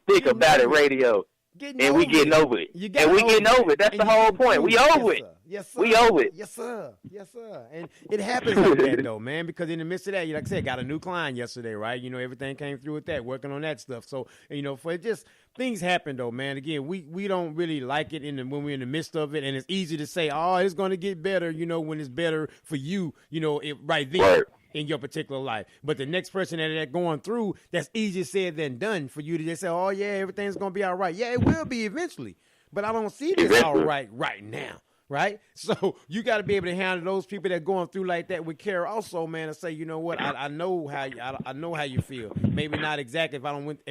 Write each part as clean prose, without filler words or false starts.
Think About It Radio. And we getting over it. And we getting over it. That's the whole point. We over it. Yes, sir. We over it. Yes, sir. Yes, sir. And it happens like that, though, man, because in the midst of that, like I said, got a new client yesterday, right? You know, everything came through with that, working on that stuff. So, you know, for just things happen, though, man. Again, we don't really like it when we're in the midst of it. And it's easy to say, oh, it's going to get better, you know, when it's better for you, you know, right there. Right. In your particular life. But the next person that going through, that's easier said than done for you to just say, oh, yeah, everything's going to be all right. Yeah, it will be eventually. But I don't see this all right now, right? So you got to be able to handle those people that are going through like that with care also, man, and say, you know what, I know how you feel. Maybe not exactly if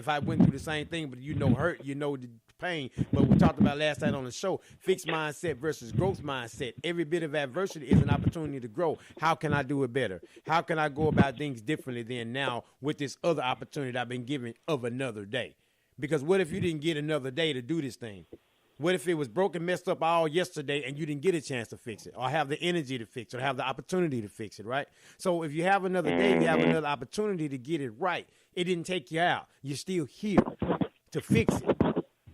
I went through the same thing, but you know hurt, you know the pain. But we talked about last night on the show, fixed mindset versus growth mindset. Every bit of adversity is an opportunity to grow. How can I do it better? How can I go about things differently than now with this other opportunity that I've been given of another day? Because what if you didn't get another day to do this thing? What if it was broken, messed up all yesterday and you didn't get a chance to fix it or have the energy to fix it or have the opportunity to fix it, right? So if you have another day, you have another opportunity to get it right. It didn't take you out. You're still here to fix it.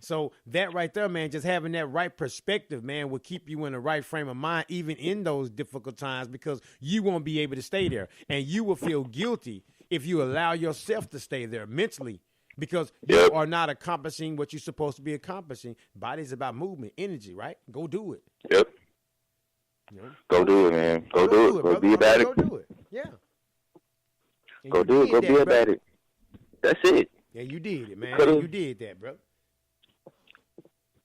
So that right there, man, just having that right perspective, man, will keep you in the right frame of mind, even in those difficult times, because you won't be able to stay there. And you will feel guilty if you allow yourself to stay there mentally, because you are not accomplishing what you're supposed to be accomplishing. Body's about movement, energy, right? Go do it. Yep. You know? Go do it, man. Go do it. Go be about it. Go do it. Yeah. And go do it. Go be about it. That's it. Yeah, you did it, man. You did that, bro.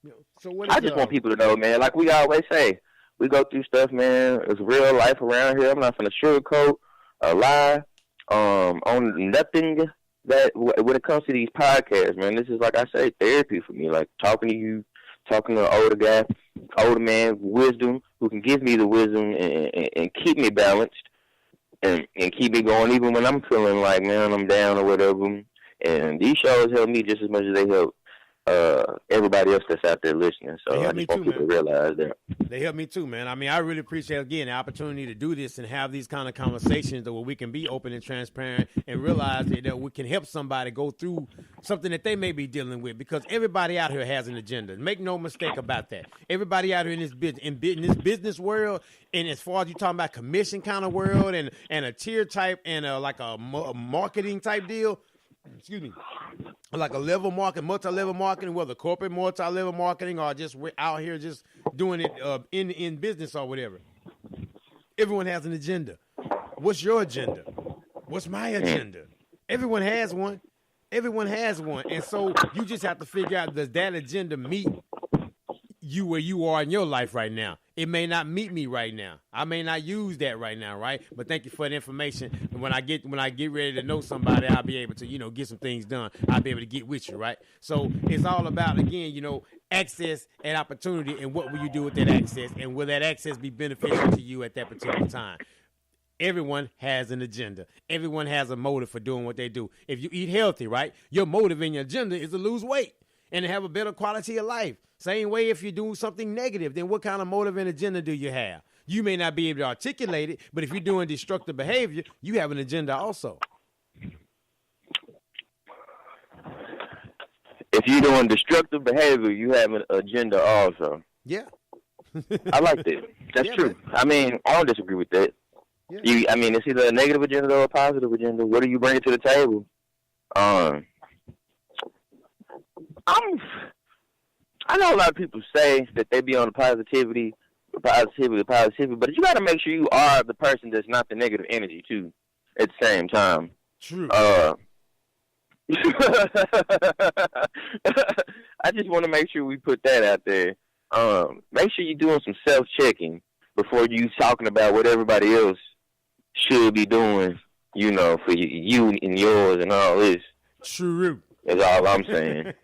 You know, so what is I just want people to know, man, like we always say, we go through stuff, man. It's real life around here. I'm not going to sugarcoat or lie on nothing that when it comes to these podcasts, man. This is, like I say, therapy for me. Like talking to you, talking to an older guy, older man, wisdom, who can give me the wisdom and keep me balanced and keep me going even when I'm feeling like, man, I'm down or whatever. And these shows help me just as much as they help everybody else that's out there listening. So I just want people to realize that. They help me too, man. I mean, I really appreciate, again, the opportunity to do this and have these kind of conversations where we can be open and transparent and realize that we can help somebody go through something that they may be dealing with, because everybody out here has an agenda. Make no mistake about that. Everybody out here in this business world, and as far as you talking about commission kind of world and a tier type and like a marketing type deal, excuse me, like a level marketing, multi-level marketing, whether corporate multi-level marketing or just we're out here just doing it in business or whatever. Everyone has an agenda. What's your agenda? What's my agenda? Everyone has one. Everyone has one. And so you just have to figure out, does that agenda meet you where you are in your life right now? It may not meet me right now. I may not use that right now, right? But thank you for the information. And when I get ready to know somebody, I'll be able to, get some things done. I'll be able to get with you, right? So it's all about, again, access and opportunity, and what will you do with that access, and will that access be beneficial to you at that particular time? Everyone has an agenda. Everyone has a motive for doing what they do. If you eat healthy, right, your motive and your agenda is to lose weight and to have a better quality of life. Same way, if you do something negative, then what kind of motive and agenda do you have? You may not be able to articulate it, but if you're doing destructive behavior, you have an agenda also. If you're doing destructive behavior, you have an agenda also. Yeah. I like that. That's true. Man. I mean, I don't disagree with that. Yeah. It's either a negative agenda or a positive agenda. What do you bring to the table? I know a lot of people say that they be on the positivity, but you got to make sure you are the person that's not the negative energy too at the same time. True. I just want to make sure we put that out there. Make sure you're doing some self-checking before you talking about what everybody else should be doing, for you and yours and all this. True. That's all I'm saying.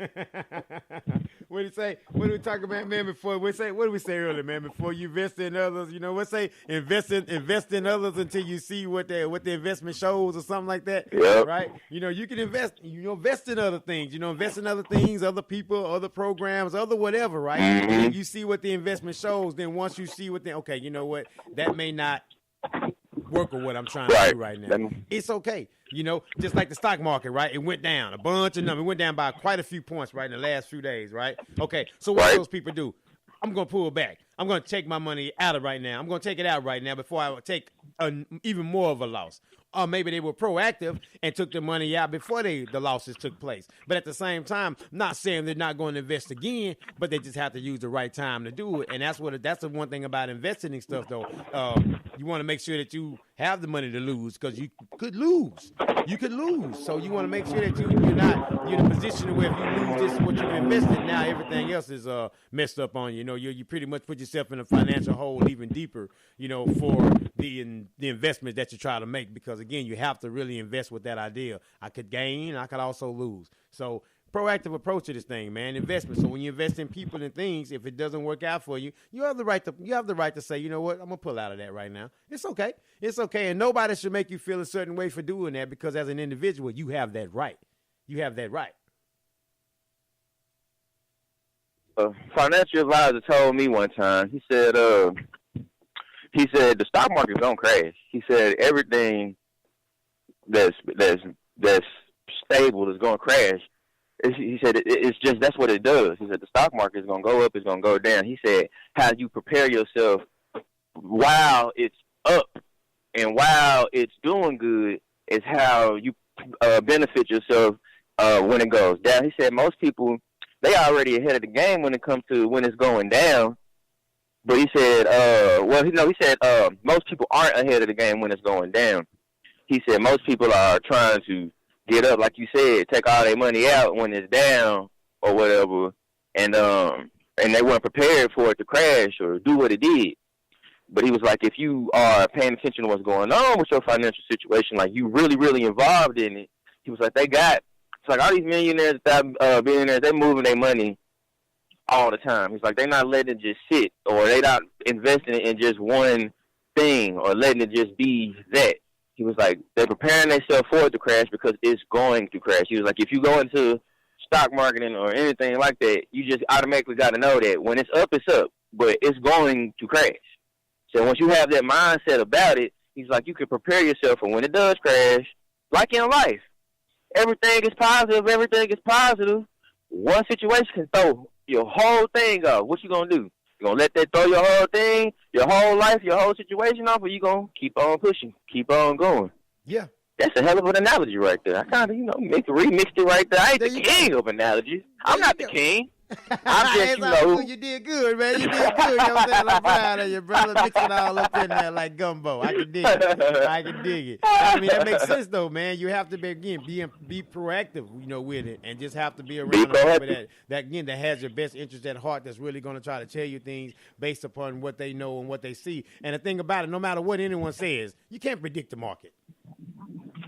What do you say? What do we talk about, man? What did we say earlier, man? Before you invest in others, invest in others until you see what the investment shows or something like that. Yep. Right? You can invest. Invest in other things. Invest in other things, other people, other programs, other whatever. Right? Mm-hmm. And you see what the investment shows. Then once you see what okay, you know what? That may not work with what I'm trying to do right now. It's okay. Just like the stock market, right? It went down a bunch of numbers. It went down by quite a few points, right, in the last few days, right? Okay, so what do those people do? I'm going to pull back. I'm going to take my money out of right now. I'm going to take it out right now before I take even more of a loss. Or maybe they were proactive and took the money out before the losses took place. But at the same time, not saying they're not going to invest again, but they just have to use the right time to do it. And that's the one thing about investing in stuff, though. You want to make sure that you have the money to lose, because you could lose. You could lose. So you want to make sure that you're in a position where if you lose this what you've invested, now everything else is messed up on you. You pretty much put yourself in a financial hole even deeper, for the investment that you try to make, because again, you have to really invest with that idea. I could gain, I could also lose. So proactive approach to this thing, man. Investment. So when you invest in people and things, if it doesn't work out for you, you have the right to say, you know what, I'm gonna pull out of that right now. It's okay. It's okay. And nobody should make you feel a certain way for doing that, because as an individual, you have that right. You have that right. A financial advisor told me one time, he said the stock market's gonna crash. He said everything that's stable is gonna crash. He said it's just, that's what it does. He said the stock market is gonna go up, it's gonna go down. He said how you prepare yourself while it's up and while it's doing good is how you benefit yourself when it goes down. He said most people, they already ahead of the game when it comes to when it's going down. But he said, most people aren't ahead of the game when it's going down. He said most people are trying to get up, like you said, take all their money out when it's down or whatever, and they weren't prepared for it to crash or do what it did. But he was like, if you are paying attention to what's going on with your financial situation, like you really, really involved in it, he was like, it's like all these millionaires, billionaires, they're moving their money all the time. He's like, they're not letting it just sit, or they're not investing in just one thing or letting it just be that. He was like, they're preparing themselves for it to crash because it's going to crash. He was like, if you go into stock marketing or anything like that, you just automatically got to know that when it's up, but it's going to crash. So once you have that mindset about it, he's like, you can prepare yourself for when it does crash. Like in life, everything is positive. One situation can throw your whole thing off. What you gonna do? You gonna let that throw your whole thing, your whole life, your whole situation off, or you gonna keep on pushing, keep on going? Yeah. That's a hell of an analogy right there. I kind of, remixed it right there. I ain't the king of analogies. I'm not the king. I'm just, you did good, man. You did good. You know what I'm saying? I'm proud of you, brother. Mix it all up in there like gumbo. I can dig it. I mean, that makes sense, though, man. You have to be proactive, with it, and just have to be around people that has your best interest at heart, that's really going to try to tell you things based upon what they know and what they see. And the thing about it, no matter what anyone says, you can't predict the market.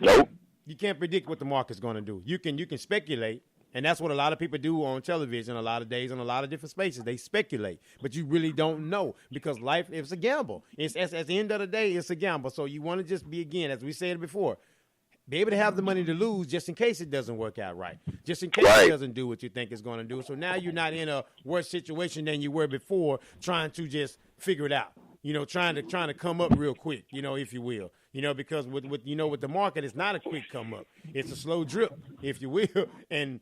Nope. You can't predict what the market's going to do. You can speculate. And that's what a lot of people do on television a lot of days in a lot of different spaces. They speculate, but you really don't know, because life is a gamble. It's at the end of the day, it's a gamble. So you want to just be, again, as we said before, be able to have the money to lose just in case it doesn't work out right, just in case it doesn't do what you think it's going to do. So now you're not in a worse situation than you were before, trying to just figure it out. Trying to come up real quick, if you will. Because with the market, it's not a quick come up. It's a slow drip, if you will. And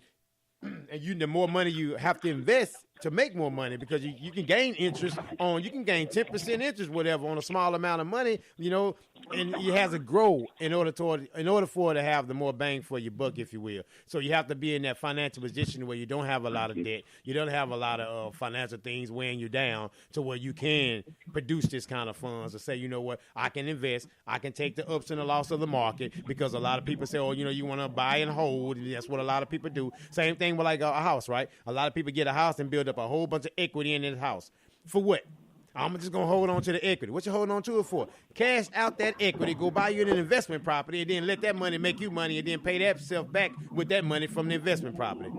the more money you have to invest to make more money, because you can gain interest on, you can gain 10% interest, whatever, on a small amount of money, and it has to grow in order for it to have the more bang for your buck, if you will. So you have to be in that financial position where you don't have a lot of debt, you don't have a lot of financial things weighing you down, to where you can produce this kind of funds to say, you know what, I can invest, I can take the ups and the loss of the market, because a lot of people say, oh, you want to buy and hold, and that's what a lot of people do. Same thing with like a house, right? A lot of people get a house and build up a whole bunch of equity in this house. For what? I'm just going to hold on to the equity. What you holding on to it for? Cash out that equity, go buy you an investment property, and then let that money make you money, and then pay that self back with that money from the investment property.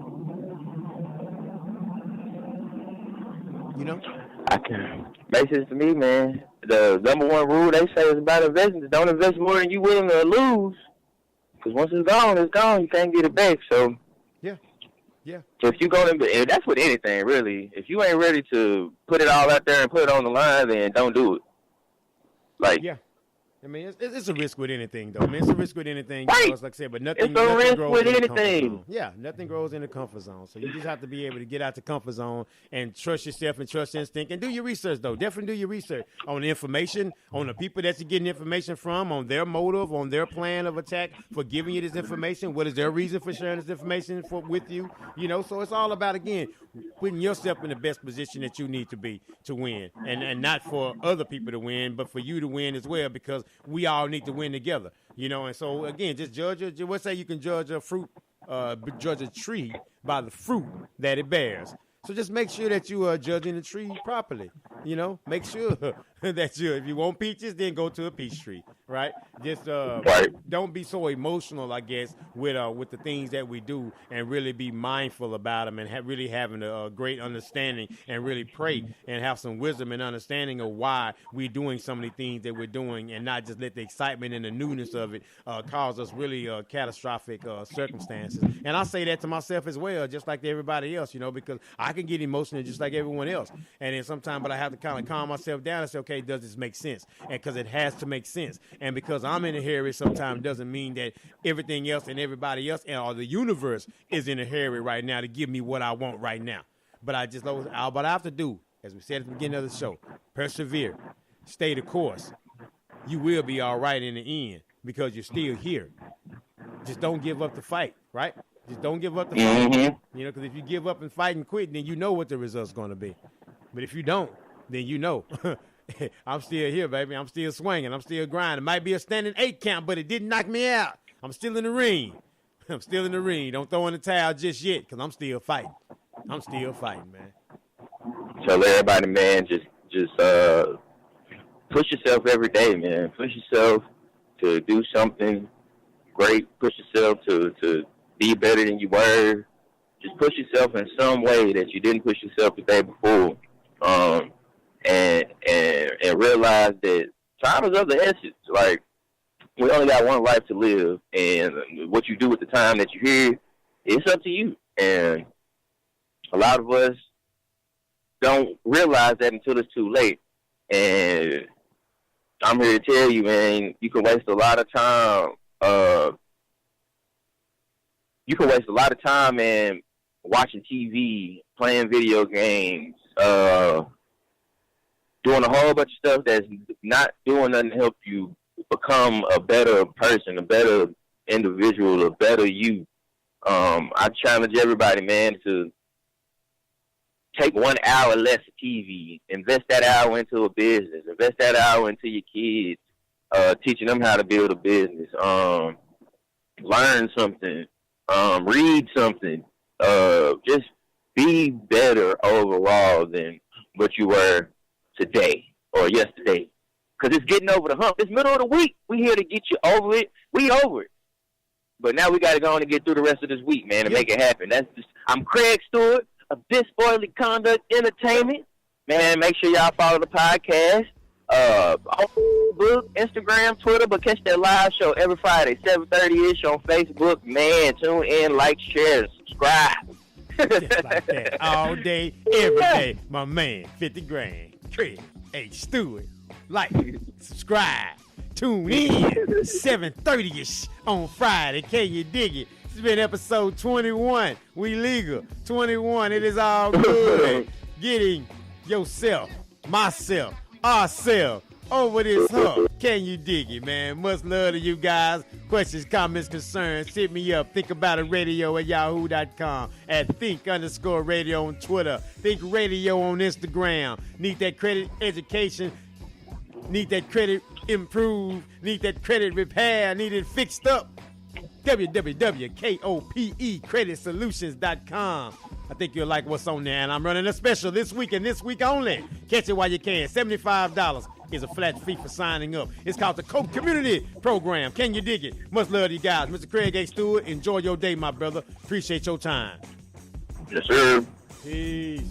I can make sense to me, man. The number one rule they say is about investing is don't invest more than you're willing to lose. Because once it's gone, it's gone. You can't get it back. So, yeah. If you go and that's with anything, really. If you ain't ready to put it all out there and put it on the line, then don't do it. I mean, it's a risk with anything, though. I mean, it's a risk with anything, right. Like I said, but nothing grows in the comfort zone. Yeah, nothing grows in the comfort zone. So you just have to be able to get out the comfort zone and trust yourself and trust instinct and do your research, though. Definitely do your research on the information, on the people that you're getting information from, on their motive, on their plan of attack for giving you this information. What is their reason for sharing this information with you? You know, so it's all about, again, putting yourself in the best position that you need to be to win, and not for other people to win, but for you to win as well, because we all need to win together, you know. And so again, just let's say you can judge a tree by the fruit that it bears. So just make sure that you are judging the tree properly. You know, make sure that if you want peaches, then go to a peach tree, right? Just don't be so emotional, I guess, with the things that we do, and really be mindful about them, and really having a great understanding, and really pray and have some wisdom and understanding of why we're doing some of the things that we're doing, and not just let the excitement and the newness of it cause us really catastrophic circumstances. And I say that to myself as well, just like everybody else, you know, because I can get emotional just like everyone else. And then sometimes, but I have to kind of calm myself down and say, okay, does this make sense? And because it has to make sense. And because I'm in a hurry sometimes doesn't mean that everything else and everybody else or the universe is in a hurry right now to give me what I want right now. But what I have to do, as we said at the beginning of the show, persevere, stay the course. You will be all right in the end because you're still here. Just don't give up the fight, right? Just don't give up the fight. You know, because if you give up and fight and quit, then you know what the result's going to be. But if you don't, then you know. I'm still here, baby. I'm still swinging. I'm still grinding. It might be a standing 8 count, but it didn't knock me out. I'm still in the ring. I'm still in the ring. Don't throw in the towel just yet, because I'm still fighting. I'm still fighting, man. Tell everybody, man, just push yourself every day, man. Push yourself to do something great. Push yourself to be better than you were. Just push yourself in some way that you didn't push yourself the day before. And realize that time is of the essence. Like, we only got one life to live, and what you do with the time that you hear, it's up to you. And a lot of us don't realize that until it's too late. And I'm here to tell you, man, you can waste a lot of time. You can waste a lot of time, man, watching TV, playing video games, doing a whole bunch of stuff that's not doing nothing to help you become a better person, a better individual, a better you. I challenge everybody, man, to take 1 hour less of TV, invest that hour into a business, invest that hour into your kids, teaching them how to build a business, learn something, read something, just be better overall than what you were today or yesterday. Because it's getting over the hump. It's middle of the week. We here to get you over it. We over it. But now we got to go on and get through the rest of this week, man, and make it happen. I'm Kreg Stewart of Disorderly Conduct Entertainment. Man, make sure y'all follow the podcast. On Facebook, Instagram, Twitter, but catch that live show every Friday, 7:30-ish on Facebook. Man, tune in, like, share, and subscribe. Just like that. All day, every day. My man, 50 grand. Kreg H. Stewart. Like, subscribe, tune in, 7:30-ish on Friday. Can you dig it? This has been episode 21. We legal. 21. It is all good. Getting yourself, myself, ourselves over this hump. Can you dig it, man? Much love to you guys. Questions, comments, concerns, hit me up. thinkaboutit@yahoo.com, at think_radio on Twitter, think radio on Instagram. Need that credit education, need that credit improved, need that credit repair, need it fixed up. www.KOPEcreditsolutions.com. I think you'll like what's on there, and I'm running a special this week and this week only. Catch it while you can. $75 is a flat fee for signing up. It's called the Kope Community Program. Can you dig it? Much love to you guys. Mr. Kreg H. Stewart, enjoy your day, my brother. Appreciate your time. Yes, sir. Peace.